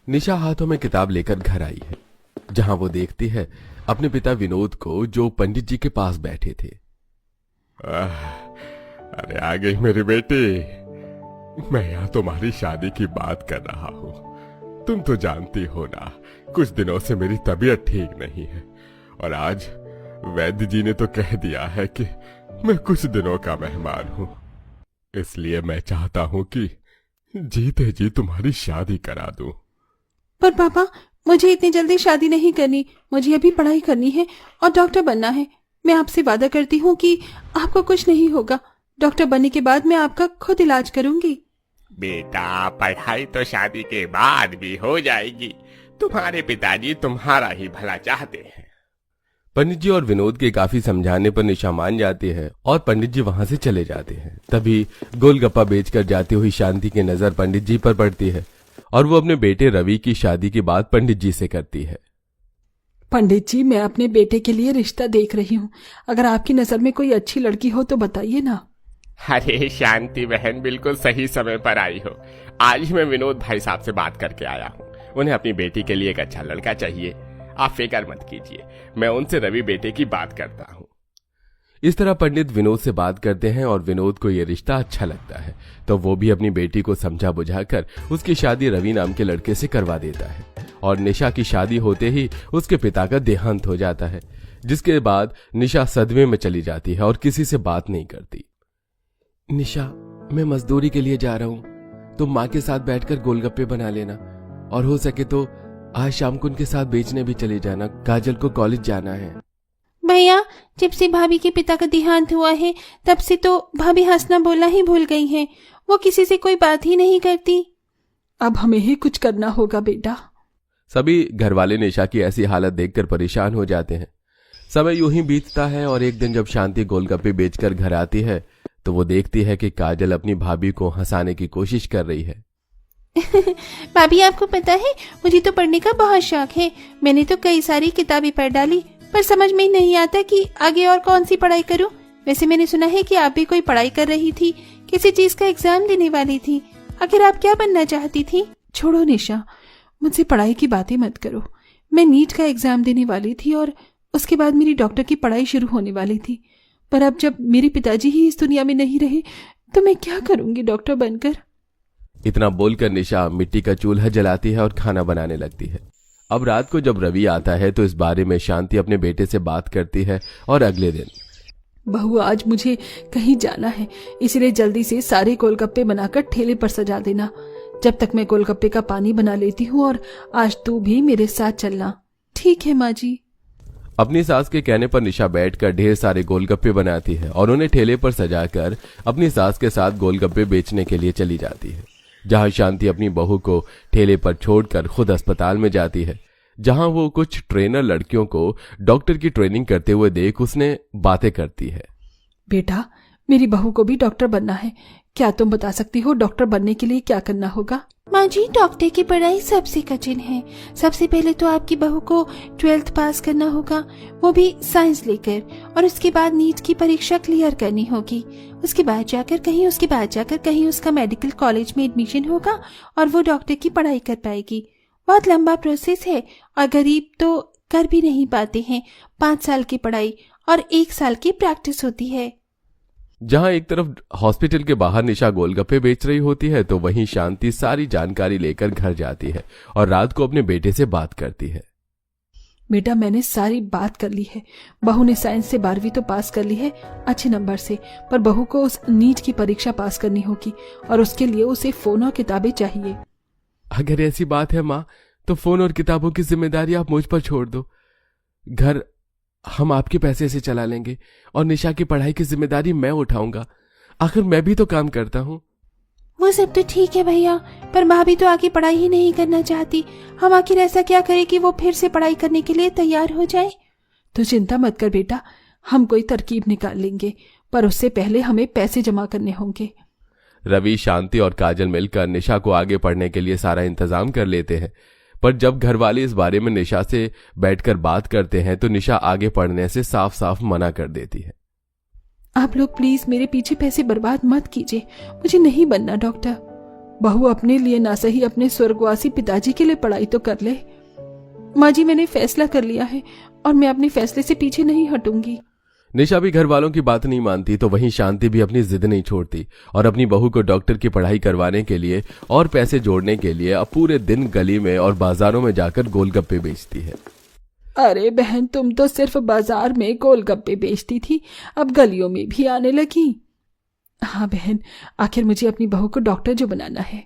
निशा हाथों में किताब लेकर घर आई है, जहां वो देखती है अपने पिता विनोद को, जो पंडित जी के पास बैठे थे। अरे आ गई मेरी बेटी। मैं यहाँ तुम्हारी शादी की बात कर रहा हूँ। तुम तो जानती हो ना, कुछ दिनों से मेरी तबीयत ठीक नहीं है और आज वैद्य जी ने तो कह दिया है कि मैं कुछ दिनों का मेहमान हूँ। इसलिए मैं चाहता हूँ कि जीते जी तुम्हारी शादी करा दूं। पर पापा, मुझे इतनी जल्दी शादी नहीं करनी। मुझे अभी पढ़ाई करनी है और डॉक्टर बनना है। मैं आपसे वादा करती हूँ कि आपको कुछ नहीं होगा। डॉक्टर बनने के बाद मैं आपका खुद इलाज करूंगी। बेटा, पढ़ाई तो शादी के बाद भी हो जाएगी। तुम्हारे पिताजी तुम्हारा ही भला चाहते हैं। पंडित जी और विनोद के काफी समझाने पर निशा मान जाती है और पंडित जी वहां से चले जाते हैं। तभी गोलगप्पा बेचकर जाती हुई शांति की नजर पंडित जी पर पड़ती है और वो अपने बेटे रवि की शादी की बात पंडित जी से करती है। पंडित जी, मैं अपने बेटे के लिए रिश्ता देख रही हूँ। अगर आपकी नजर में कोई अच्छी लड़की हो तो बताइए ना। अरे शांति बहन, बिल्कुल सही समय पर आई हो। आज ही मैं विनोद भाई साहब से बात करके आया हूँ। उन्हें अपनी बेटी के लिए एक अच्छा लड़का चाहिए। आप फिक्र मत कीजिए, मैं उनसे रवि बेटे की बात करता हूँ। इस तरह पंडित विनोद से बात करते हैं और विनोद को यह रिश्ता अच्छा लगता है, तो वो भी अपनी बेटी को समझा बुझाकर उसकी शादी रवि नाम के लड़के से करवा देता है। और निशा की शादी होते ही उसके पिता का देहांत हो जाता है, जिसके बाद निशा सदमे में चली जाती है और किसी से बात नहीं करती। निशा, मैं मजदूरी के लिए जा रहा हूँ। तुम माँ के साथ बैठकर गोलगप्पे बना लेना और हो सके तो आज शाम को उनके साथ बेचने भी चले जाना। काजल को कॉलेज जाना है। भैया, जब से भाभी के पिता का देहांत हुआ है तब से तो भाभी हंसना बोलना ही भूल गई हैं। वो किसी से कोई बात ही नहीं करती। अब हमें ही कुछ करना होगा बेटा। सभी घरवाले निशा की ऐसी हालत देखकर परेशान हो जाते हैं। समय यूं ही बीतता है और एक दिन जब शांति गोलगप्पे बेचकर घर आती है तो वो देखती है कि काजल अपनी भाभी को हंसाने की कोशिश कर रही है। भाभी, आपको पता है, मुझे तो पढ़ने का बहुत शौक है। मैंने तो कई सारी किताबें पढ़ डाली, पर समझ में ही नहीं आता कि आगे और कौन सी पढ़ाई करूं। वैसे मैंने सुना है कि आप भी कोई पढ़ाई कर रही थी, किसी चीज का एग्जाम देने वाली थी। आखिर आप क्या बनना चाहती थी? छोड़ो निशा, मुझसे पढ़ाई की बातें मत करो। मैं नीट का एग्जाम देने वाली थी और उसके बाद मेरी डॉक्टर की पढ़ाई शुरू होने वाली थी। पर अब जब मेरे पिताजी ही इस दुनिया में नहीं रहे तो मैं क्या करूंगी डॉक्टर बनकर। इतना बोलकर निशा मिट्टी का चूल्हा जलाती है और खाना बनाने लगती है। अब रात को जब रवि आता है तो इस बारे में शांति अपने बेटे से बात करती है और अगले दिन, बहू, आज मुझे कहीं जाना है, इसलिए जल्दी से सारे गोलगप्पे बनाकर ठेले पर सजा देना। जब तक मैं गोलगप्पे का पानी बना लेती हूँ और आज तू भी मेरे साथ चलना। ठीक है माँ जी। अपनी सास के कहने पर निशा बैठकर ढेर सारे गोलगप्पे बनाती है और उन्हें ठेले पर सजाकर अपनी सास के साथ गोलगप्पे बेचने के लिए चली जाती है। जहां शांति अपनी बहू को ठेले पर छोड़कर खुद अस्पताल में जाती है, जहां वो कुछ ट्रेनर लड़कियों को डॉक्टर की ट्रेनिंग करते हुए देख उसने बातें करती है। बेटा, मेरी बहू को भी डॉक्टर बनना है। क्या तुम बता सकती हो डॉक्टर बनने के लिए क्या करना होगा? माँ जी, डॉक्टर की पढ़ाई सबसे कठिन है। सबसे पहले तो आपकी बहू को 12th पास करना होगा, वो भी साइंस लेकर, और उसके बाद नीट की परीक्षा क्लियर करनी होगी। उसके बाद जाकर कहीं उसका मेडिकल कॉलेज में एडमिशन होगा और वो डॉक्टर की पढ़ाई कर पाएगी। बहुत लंबा प्रोसेस है और गरीब तो कर भी नहीं पाते हैं। 5 साल की पढ़ाई और 1 साल की प्रैक्टिस होती है। जहां एक तरफ हॉस्पिटल के बाहर निशा गोलगप्पे बेच रही होती है तो वहीं शांति सारी जानकारी लेकर घर जाती है और रात को अपने बेटे से बात करती है। बेटा, मैंने सारी बात कर ली है। बहू ने साइंस से 12वीं तो पास कर ली है अच्छे नंबर से, पर बहू को उस नीट की परीक्षा पास करनी होगी और उसके लिए उसे फोन और किताबें चाहिए। अगर ऐसी बात है माँ, तो फोन और किताबों की जिम्मेदारी आप मुझ पर छोड़ दो। घर हम आपके पैसे से चला लेंगे और निशा की पढ़ाई की जिम्मेदारी मैं उठाऊंगा। आखिर मैं भी तो काम करता हूँ। वो सब तो ठीक है भैया, पर भाभी तो आगे पढ़ाई ही नहीं करना चाहती। हम आखिर ऐसा क्या करें कि वो फिर से पढ़ाई करने के लिए तैयार हो जाए? तो चिंता मत कर बेटा, हम कोई तरकीब निकाल लेंगे, पर उससे पहले हमें पैसे जमा करने होंगे। रवि, शांति और काजल मिलकर निशा को आगे पढ़ने के लिए सारा इंतजाम कर लेते हैं, पर जब घर वाले इस बारे में निशा से बैठकर बात करते हैं तो निशा आगे पढ़ने से साफ साफ मना कर देती है। आप लोग प्लीज मेरे पीछे पैसे बर्बाद मत कीजिए, मुझे नहीं बनना डॉक्टर। बहू अपने लिए ना सही अपने स्वर्गवासी पिताजी के लिए पढ़ाई तो कर ले। माँ जी, मैंने फैसला कर लिया है और मैं अपने फैसले से पीछे नहीं हटूंगी। निशा भी घर वालों की बात नहीं मानती तो वहीं शांति भी अपनी जिद नहीं छोड़ती और अपनी बहू को डॉक्टर की पढ़ाई करवाने के लिए और पैसे जोड़ने के लिए अब पूरे दिन गली में और बाजारों में जाकर गोलगप्पे बेचती है। अरे बहन, तुम तो सिर्फ बाजार में गोलगप्पे बेचती थी, अब गलियों में भी आने लगी। हाँ बहन, आखिर मुझे अपनी बहू को डॉक्टर जो बनाना है।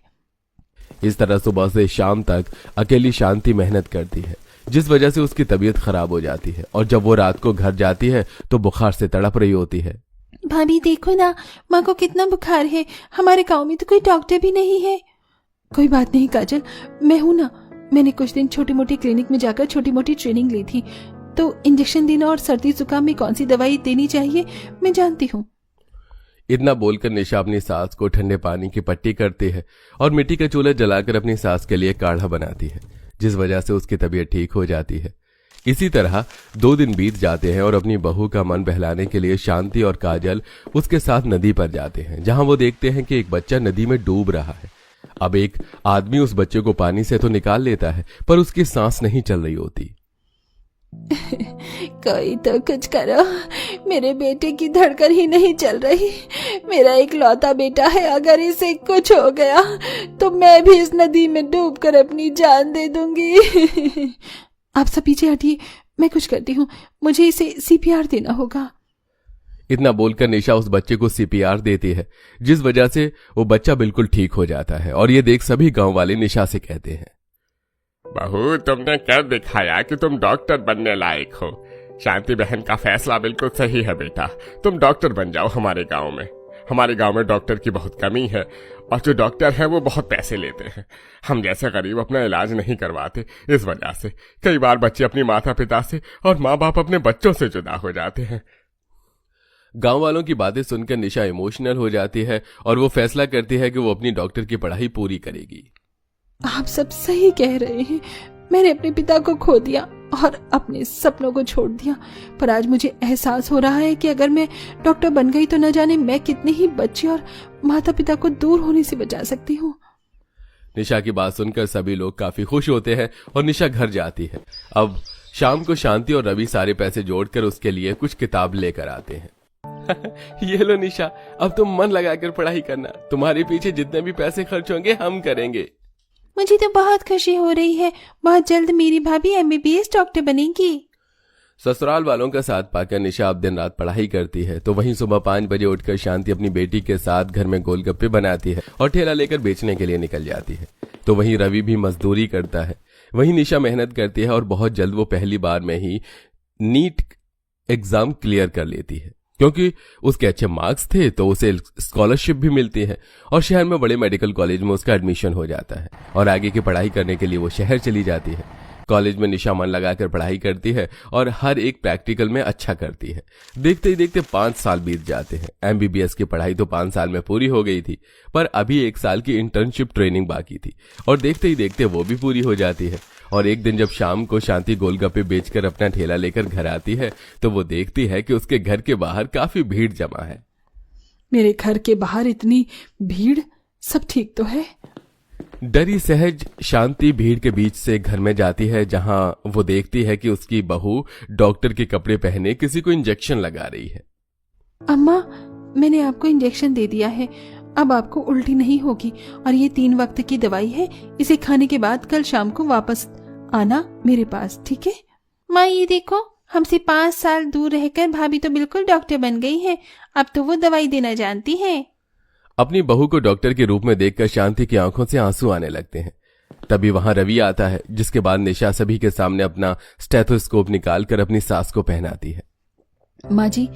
इस तरह सुबह से शाम तक अकेली शांति मेहनत करती है, जिस वजह से उसकी तबीयत खराब हो जाती है और जब वो रात को घर जाती है तो बुखार से तड़प रही होती है। भाभी देखो ना, माँ को कितना बुखार है, हमारे गांव में तो कोई डॉक्टर भी नहीं है। कोई बात नहीं काजल, मैं हूं ना। मैंने कुछ दिन छोटी मोटी क्लिनिक में जाकर छोटी मोटी ट्रेनिंग ली थी, तो इंजेक्शन देना और सर्दी जुकाम में कौन सी दवाई देनी चाहिए मैं जानती हूँ। इतना बोलकर निशा अपनी सास को ठंडे पानी की पट्टी करती है और मिट्टी का चूल्हा जलाकर अपनी सास के लिए काढ़ा बनाती है, जिस वजह से उसकी तबीयत ठीक हो जाती है। इसी तरह 2 दिन बीत जाते हैं और अपनी बहू का मन बहलाने के लिए शांति और काजल उसके साथ नदी पर जाते हैं, जहां वो देखते हैं कि एक बच्चा नदी में डूब रहा है। अब एक आदमी उस बच्चे को पानी से तो निकाल लेता है पर उसकी सांस नहीं चल रही होती। कोई तो कुछ करो, मेरे बेटे की धड़कन ही नहीं चल रही। मेरा एक लौता बेटा है, अगर इसे कुछ हो गया तो मैं भी इस नदी में डूबकर अपनी जान दे दूंगी। आप सब पीछे हटिए, मैं कुछ करती हूँ, मुझे इसे सीपीआर देना होगा। इतना बोलकर निशा उस बच्चे को सीपीआर देती है, जिस वजह से वो बच्चा बिल्कुल ठीक हो जाता है और ये देख सभी गांव वाले निशा से कहते हैं, बहू तुमने कर दिखाया कि तुम डॉक्टर बनने लायक हो। शांति बहन का फैसला बिल्कुल सही है बेटा, तुम डॉक्टर बन जाओ हमारे गांव में। हमारे गांव में डॉक्टर की बहुत कमी है और जो डॉक्टर है वो बहुत पैसे लेते हैं। हम जैसे गरीब अपना इलाज नहीं करवाते, इस वजह से कई बार बच्चे अपने माता पिता से और माँ बाप अपने बच्चों से जुदा हो जाते हैं। गांव वालों की बातें सुनकर निशा इमोशनल हो जाती है और वो फैसला करती है कि वो अपनी डॉक्टर की पढ़ाई पूरी करेगी। आप सब सही कह रहे हैं, मैंने अपने पिता को खो दिया और अपने सपनों को छोड़ दिया, पर आज मुझे एहसास हो रहा है कि अगर मैं डॉक्टर बन गई तो न जाने मैं कितने ही बच्चे और माता पिता को दूर होने से बचा सकती हूँ। निशा की बात सुनकर सभी लोग काफी खुश होते हैं और निशा घर जाती है। अब शाम को शांति और रवि सारे पैसे जोड़कर उसके लिए कुछ किताब लेकर आते हैं। ये लो निशा, अब तुम मन लगाकर पढ़ाई करना, तुम्हारे पीछे जितने भी पैसे खर्च होंगे हम करेंगे। मुझे तो बहुत खुशी हो रही है, बहुत जल्द मेरी भाभी एमबीबीएस डॉक्टर बनेगी। ससुराल वालों का साथ पाकर निशा अब दिन रात पढ़ाई करती है, तो वहीं सुबह 5 बजे उठकर शांति अपनी बेटी के साथ घर में गोलगप्पे बनाती है और ठेला लेकर बेचने के लिए निकल जाती है। तो वहीं रवि भी मजदूरी करता है। वहीं निशा मेहनत करती है और बहुत जल्द वो पहली बार में ही नीट एग्जाम क्लियर कर लेती है, क्योंकि उसके अच्छे मार्क्स थे तो उसे स्कॉलरशिप भी मिलती है और शहर में बड़े मेडिकल कॉलेज में उसका एडमिशन हो जाता है और आगे की पढ़ाई करने के लिए वो शहर चली जाती है। कॉलेज में निशा मन लगाकर पढ़ाई करती है और हर एक प्रैक्टिकल में अच्छा करती है। देखते ही देखते 5 साल बीत जाते हैं। एमबीबीएस की पढ़ाई तो 5 साल में पूरी हो गई थी, पर अभी 1 साल की इंटर्नशिप ट्रेनिंग बाकी थी और देखते ही देखते वो भी पूरी हो जाती है। और एक दिन जब शाम को शांति गोलगप्पे बेचकर अपना ठेला लेकर घर आती है तो वो देखती है कि उसके घर के बाहर काफी भीड़ जमा है। मेरे घर के बाहर इतनी भीड़, सब ठीक तो है? डरी सहज शांति भीड़ के बीच से घर में जाती है, जहां वो देखती है कि उसकी बहू डॉक्टर के कपड़े पहने किसी को इंजेक्शन लगा रही है। अम्मा, मैंने आपको इंजेक्शन दे दिया है, अब आपको उल्टी नहीं होगी और ये 3 वक्त की दवाई है, इसे खाने के बाद कल शाम को वापस आना मेरे पास, ठीक है? माँ ये देखो, हमसे 5 साल दूर रहकर भाभी तो बिल्कुल डॉक्टर बन गई है, अब तो वो दवाई देना जानती है। अपनी बहू को डॉक्टर के रूप में देखकर शांति की आंखों से आंसू आने लगते हैं। तभी वहां रवि आता है, जिसके बाद निशा सभी के सामने अपना स्टेथोस्कोप निकालकर अपनी सास को पहनाती है। माँ जी,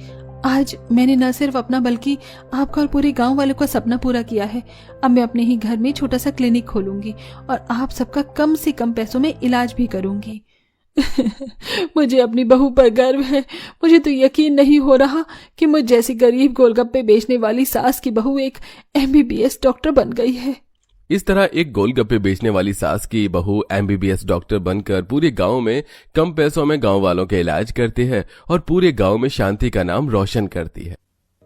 आज मैंने न सिर्फ अपना बल्कि आपका और पूरे गांव वालों का सपना पूरा किया है। अब मैं अपने ही घर में छोटा सा क्लिनिक खोलूंगी और आप सबका कम से कम पैसों में इलाज भी करूंगी। मुझे अपनी बहू पर गर्व है। मुझे तो यकीन नहीं हो रहा कि मुझ जैसी गरीब गोलगप्पे बेचने वाली सास की बहू एक एमबीबीएस डॉक्टर बन गई है। इस तरह एक गोलगप्पे बेचने वाली सास की बहू एमबीबीएस डॉक्टर बनकर पूरे गांव में कम पैसों में गांव वालों के इलाज करती है और पूरे गांव में शांति का नाम रोशन करती है।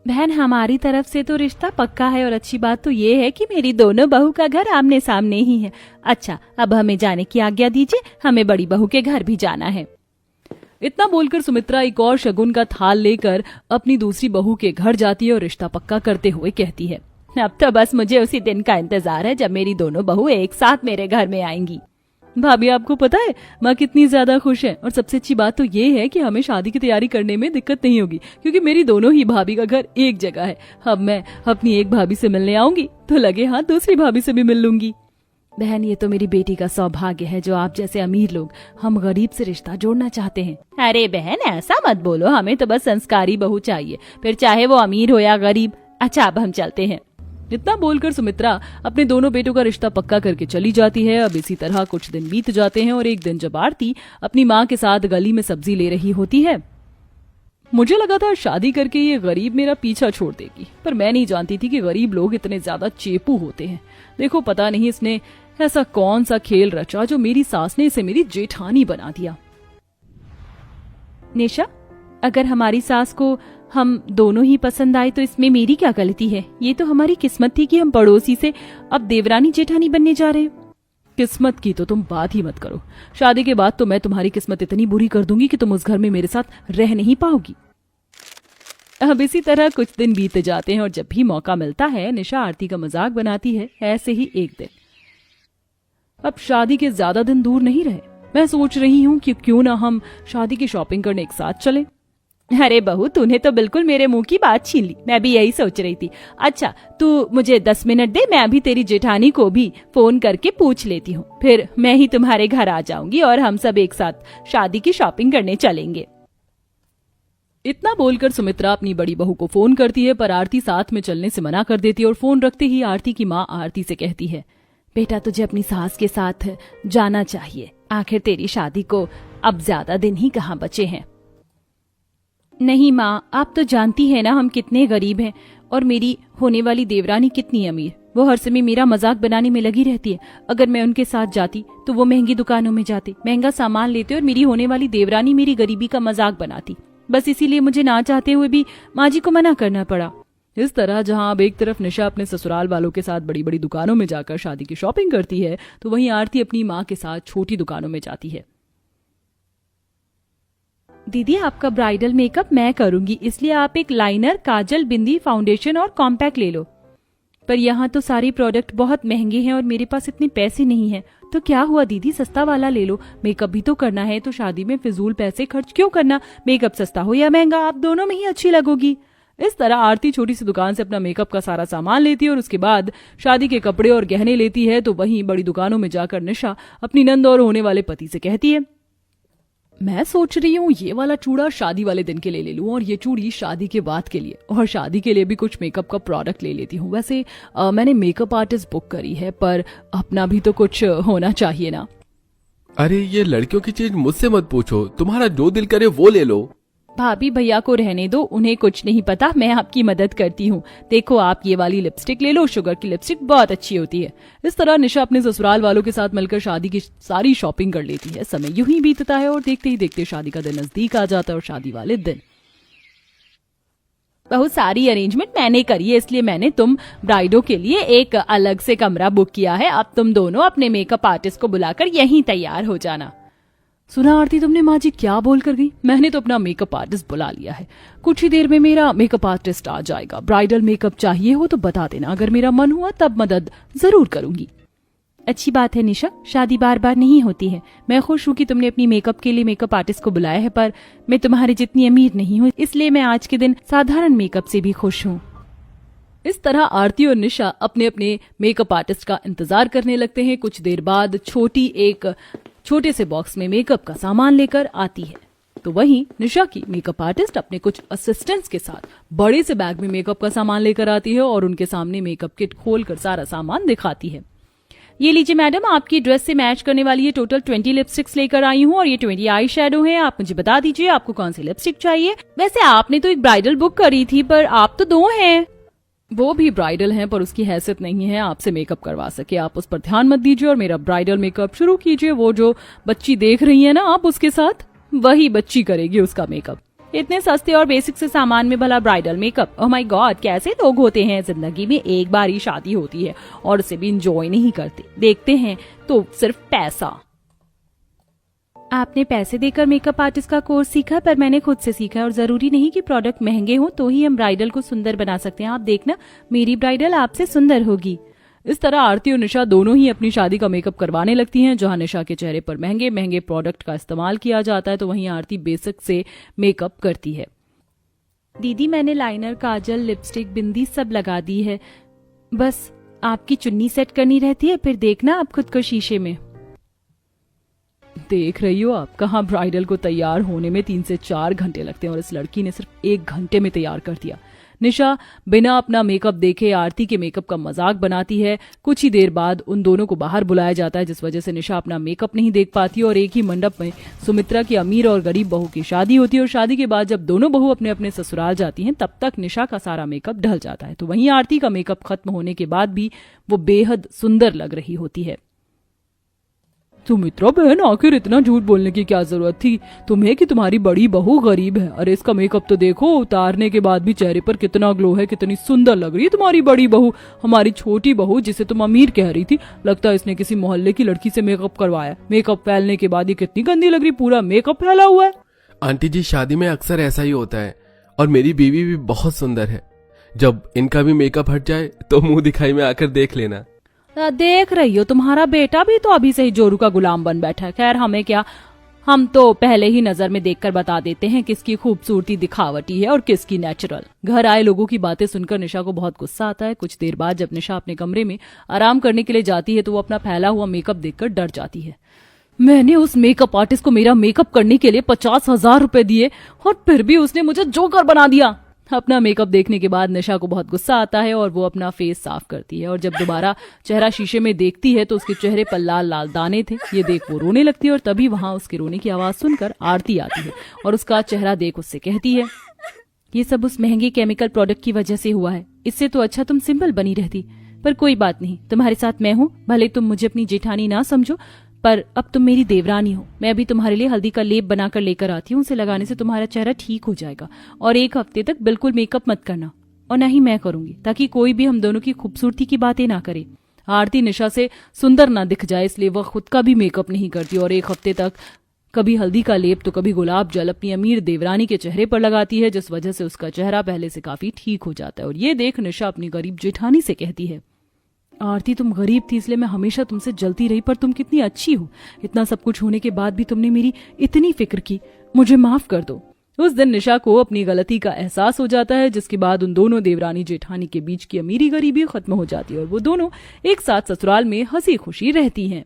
बहन, हमारी तरफ से तो रिश्ता पक्का है और अच्छी बात तो ये है कि मेरी दोनों बहू का घर आमने सामने ही है। अच्छा, अब हमें जाने की आज्ञा दीजिए, हमें बड़ी बहू के घर भी जाना है। इतना बोलकर सुमित्रा एक और शगुन का थाल लेकर अपनी दूसरी बहू के घर जाती है और रिश्ता पक्का करते हुए कहती है, अब तो बस मुझे उसी दिन का इंतजार है जब मेरी दोनों बहू एक साथ मेरे घर में आएंगी। भाभी, आपको पता है माँ कितनी ज्यादा खुश है, और सबसे अच्छी बात तो ये है कि हमें शादी की तैयारी करने में दिक्कत नहीं होगी, क्योंकि मेरी दोनों ही भाभी का घर एक जगह है। अब मैं अपनी एक भाभी से मिलने आऊंगी तो लगे हाथ दूसरी भाभी से भी मिल लूंगी। बहन, ये तो मेरी बेटी का सौभाग्य है जो आप जैसे अमीर लोग हम गरीब से रिश्ता जोड़ना चाहते हैं। अरे बहन, ऐसा मत बोलो, हमें तो बस संस्कारी बहू चाहिए, फिर चाहे वो अमीर हो या गरीब। अच्छा, अब हम चलते हैं। इतना बोलकर सुमित्रा अपने दोनों बेटों का रिश्ता पक्का करके चली जाती है। अब इसी तरह कुछ दिन बीत जाते हैं और एक दिन जब आरती अपनी माँ के साथ गली में सब्जी ले रही होती है। मुझे लगा था शादी करके ये गरीब मेरा पीछा छोड़ देगी, पर मैं नहीं जानती थी कि गरीब लोग इतने ज्यादा चेपू होते हैं। देखो, पता नहीं इसने ऐसा कौन सा खेल रचा जो मेरी सास ने इसे मेरी जेठानी बना दिया। निशा, अगर हमारी सास को हम दोनों ही पसंद आए तो इसमें मेरी क्या गलती है? ये तो हमारी किस्मत थी कि हम पड़ोसी से अब देवरानी जेठानी बनने जा रहे हैं। किस्मत की तो तुम बात ही मत करो। शादी के बाद तो मैं तुम्हारी किस्मत इतनी बुरी कर दूंगी कि तुम उस घर में मेरे साथ रह नहीं पाओगी। अब इसी तरह कुछ दिन बीत जाते हैं और जब भी मौका मिलता है निशा आरती का मजाक बनाती है। ऐसे ही एक दिन, अब शादी के ज्यादा दिन दूर नहीं रहे। मैं सोच रही हूँ कि क्यों ना हम शादी की शॉपिंग करने एक साथ चलें। अरे बहू, तूने तो बिल्कुल मेरे मुंह की बात छीन ली। मैं भी यही सोच रही थी। अच्छा, तू मुझे 10 मिनट दे, मैं अभी तेरी जेठानी को भी फोन करके पूछ लेती हूँ, फिर मैं ही तुम्हारे घर आ जाऊंगी और हम सब एक साथ शादी की शॉपिंग करने चलेंगे। इतना बोलकर सुमित्रा अपनी बड़ी बहू को फोन करती है, पर आरती साथ में चलने से मना कर देती है और फोन रखते ही आरती की माँ आरती से कहती है, बेटा तुझे अपनी सास के साथ जाना चाहिए, आखिर तेरी शादी को अब ज्यादा दिन ही कहाँ बचे हैं। नहीं माँ, आप तो जानती है ना हम कितने गरीब हैं और मेरी होने वाली देवरानी कितनी अमीर। वो हर समय मेरा मजाक बनाने में लगी रहती है। अगर मैं उनके साथ जाती तो वो महंगी दुकानों में जाते, महंगा सामान लेते और मेरी होने वाली देवरानी मेरी गरीबी का मजाक बनाती। बस इसीलिए मुझे ना चाहते हुए भी माँ जी को मना करना पड़ा। इस तरह जहां अब एक तरफ निशा अपने ससुराल वालों के साथ बड़ी बड़ी दुकानों में जाकर शादी की शॉपिंग करती है, तो वहीं आरती अपनी माँ के साथ छोटी दुकानों में जाती है। दीदी, आपका ब्राइडल मेकअप मैं करूंगी, इसलिए आप एक लाइनर, काजल, बिंदी, फाउंडेशन और कॉम्पैक्ट ले लो। पर यहाँ तो सारे प्रोडक्ट बहुत महंगे हैं और मेरे पास इतने पैसे नहीं हैं। तो क्या हुआ दीदी, सस्ता वाला ले लो। मेकअप भी तो करना है, तो शादी में फिजूल पैसे खर्च क्यों करना। मेकअप सस्ता हो या महंगा, आप दोनों में ही अच्छी लगोगी। इस तरह आरती छोटी सी दुकान से अपना मेकअप का सारा सामान लेती है और उसके बाद शादी के कपड़े और गहने लेती है। तो वहीं बड़ी दुकानों में जाकर निशा अपनी नंद और होने वाले पति से कहती है, मैं सोच रही हूँ ये वाला चूड़ा शादी वाले दिन के लिए ले लूं और ये चूड़ी शादी के बाद के लिए, और शादी के लिए भी कुछ मेकअप का प्रोडक्ट ले लेती हूँ। वैसे मैंने मेकअप आर्टिस्ट बुक करी है, पर अपना भी तो कुछ होना चाहिए ना। अरे ये लड़कियों की चीज मुझसे मत पूछो, तुम्हारा जो दिल करे वो ले लो। भाभी, भैया को रहने दो, उन्हें कुछ नहीं पता, मैं आपकी मदद करती हूँ। देखो, आप ये वाली लिपस्टिक ले लो, शुगर की लिपस्टिक बहुत अच्छी होती है। इस तरह निशा अपने ससुराल वालों के साथ मिलकर शादी की सारी शॉपिंग कर लेती है। समय यूं ही बीतता है और देखते ही देखते शादी का दिन नजदीक आ जाता है। और शादी वाले दिन बहुत सारी अरेंजमेंट मैंने करी है, इसलिए मैंने तुम ब्राइडों के लिए एक अलग से कमरा बुक किया है। अब तुम दोनों अपने मेकअप आर्टिस्ट को बुलाकर यहीं तैयार हो जाना। सुना आरती, तुमने माँ जी क्या बोल कर गई? मैंने तो अपना मेकअप आर्टिस्ट बुला लिया है, कुछ ही देर में मेरा मेकअप आर्टिस्ट आ जाएगा। ब्राइडल मेकअप चाहिए हो तो बता देना, अगर मेरा मन हुआ तब मदद जरूर करूंगी। अच्छी बात है निशा, शादी बार बार नहीं होती है। मैं खुश हूँ कि तुमने अपनी मेकअप के लिए मेकअप आर्टिस्ट को बुलाया है, पर मैं तुम्हारी जितनी अमीर नहीं हूँ, इसलिए मैं आज के दिन साधारण मेकअप से भी खुश हूँ। इस तरह आरती और निशा अपने अपने मेकअप आर्टिस्ट का इंतजार करने लगते हैं। कुछ देर बाद एक छोटे से बॉक्स में मेकअप का सामान लेकर आती है, तो वहीं निशा की मेकअप आर्टिस्ट अपने कुछ असिस्टेंट्स के साथ बड़े से बैग में मेकअप का सामान लेकर आती है और उनके सामने मेकअप किट खोलकर सारा सामान दिखाती है। ये लीजिए मैडम, आपकी ड्रेस से मैच करने वाली ये टोटल 20 लिपस्टिक्स लेकर आई हूँ और ये 20 आई शेडो है। आप मुझे बता दीजिए आपको कौन सी लिपस्टिक चाहिए। वैसे आपने तो एक ब्राइडल बुक करी थी, पर आप तो 2 हैं। वो भी ब्राइडल हैं, पर उसकी हैसियत नहीं है आपसे मेकअप करवा सके। आप उस पर ध्यान मत दीजिए और मेरा ब्राइडल मेकअप शुरू कीजिए। वो जो बच्ची देख रही है ना आप उसके साथ, वही बच्ची करेगी उसका मेकअप। इतने सस्ते और बेसिक से सामान में भला bridal makeup. Oh my God, कैसे लोग होते हैं। जिंदगी में एक बार ही शादी होती है और उसे भी इंजॉय नहीं करते, देखते हैं तो सिर्फ पैसा। आपने पैसे देकर मेकअप आर्टिस्ट का कोर्स सीखा, पर मैंने खुद से सीखा है और जरूरी नहीं कि प्रोडक्ट महंगे हो तो ही हम ब्राइडल को सुंदर बना सकते हैं। आप देखना, मेरी ब्राइडल आपसे सुंदर होगी। इस तरह आरती और निशा दोनों ही अपनी शादी का मेकअप करवाने लगती हैं। जहां निशा के चेहरे पर महंगे महंगे प्रोडक्ट का इस्तेमाल किया जाता है तो वहीं आरती बेसिक से मेकअप करती है। दीदी, मैंने लाइनर, काजल, लिपस्टिक, बिंदी सब लगा दी है, बस आपकी चुन्नी सेट करनी रहती है, फिर देखना आप खुद को शीशे में। देख रही हो आप, कहाँ ब्राइडल को तैयार होने में 3 से 4 घंटे लगते हैं और इस लड़की ने सिर्फ 1 घंटे में तैयार कर दिया। निशा बिना अपना मेकअप देखे आरती के मेकअप का मजाक बनाती है। कुछ ही देर बाद उन दोनों को बाहर बुलाया जाता है, जिस वजह से निशा अपना मेकअप नहीं देख पाती और एक ही मंडप में सुमित्रा की अमीर और गरीब बहू की शादी होती है। और शादी के बाद जब दोनों बहू अपने अपने ससुराल जाती हैं तब तक निशा का सारा मेकअप ढल जाता है। तो वहीं आरती का मेकअप खत्म होने के बाद भी वो बेहद सुंदर लग रही होती है। सुमित्रा बहन, आखिर इतना झूठ बोलने की क्या जरूरत थी तुम्हें कि तुम्हारी बड़ी बहू गरीब है। अरे इसका मेकअप तो देखो, उतारने के बाद भी चेहरे पर कितना ग्लो है, कितनी सुंदर लग रही है तुम्हारी बड़ी बहू। हमारी छोटी बहू जिसे तुम अमीर कह रही थी, लगता है इसने किसी मोहल्ले की लड़की से मेकअप करवाया। मेकअप फैलने के बाद ये कितनी गंदी लग रही, पूरा मेकअप फैला हुआ है। आंटी जी, शादी में अक्सर ऐसा ही होता है और मेरी बीवी भी बहुत सुंदर है। जब इनका भी मेकअप हट जाए तो मुंह दिखाई में आकर देख लेना। देख रही हो, तुम्हारा बेटा भी तो अभी से ही जोरू का गुलाम बन बैठा है। खैर हमें क्या, हम तो पहले ही नजर में देखकर बता देते हैं किसकी खूबसूरती दिखावटी है और किसकी नेचुरल। घर आए लोगों की बातें सुनकर निशा को बहुत गुस्सा आता है। कुछ देर बाद जब निशा अपने कमरे में आराम करने के लिए जाती है तो वो अपना फैला हुआ मेकअप देखकर डर जाती है। मैंने उस मेकअप आर्टिस्ट को मेरा मेकअप करने के लिए 50,000 रुपए दिए और फिर भी उसने मुझे जोकर बना दिया। अपना मेकअप देखने के बाद निशा को बहुत गुस्सा आता है और वो अपना फेस साफ करती है और जब दोबारा चेहरा शीशे में देखती है तो उसके चेहरे पर लाल लाल दाने थे। ये देख वो रोने लगती है और तभी वहां उसके रोने की आवाज सुनकर आरती आती है और उसका चेहरा देख उससे कहती है, ये सब उस महंगे केमिकल प्रोडक्ट की वजह से हुआ है। इससे तो अच्छा तुम सिंपल बनी रहती। पर कोई बात नहीं, तुम्हारे साथ मैं हूँ। भले तुम मुझे अपनी जेठानी ना समझो, पर अब तुम मेरी देवरानी हो। मैं अभी तुम्हारे लिए हल्दी का लेप बनाकर लेकर आती हूँ। उसे लगाने से तुम्हारा चेहरा ठीक हो जाएगा और 1 हफ्ते तक बिल्कुल मेकअप मत करना और ना ही मैं करूंगी, ताकि कोई भी हम दोनों की खूबसूरती की बातें ना करे। आरती निशा से सुंदर ना दिख जाए इसलिए वह खुद का भी मेकअप नहीं करती और 1 हफ्ते तक कभी हल्दी का लेप तो कभी गुलाब जल अपनी अमीर देवरानी के चेहरे पर लगाती है, जिस वजह से उसका चेहरा पहले से काफी ठीक हो जाता है। और ये देख निशा अपनी गरीब जेठानी से कहती है, आरती तुम गरीब थी इसलिए मैं हमेशा तुमसे जलती रही, पर तुम कितनी अच्छी हो। इतना सब कुछ होने के बाद भी तुमने मेरी इतनी फिक्र की, मुझे माफ कर दो। उस दिन निशा को अपनी गलती का एहसास हो जाता है, जिसके बाद उन दोनों देवरानी जेठानी के बीच की अमीरी गरीबी खत्म हो जाती है और वो दोनों एक साथ ससुराल में हंसी खुशी रहती हैं।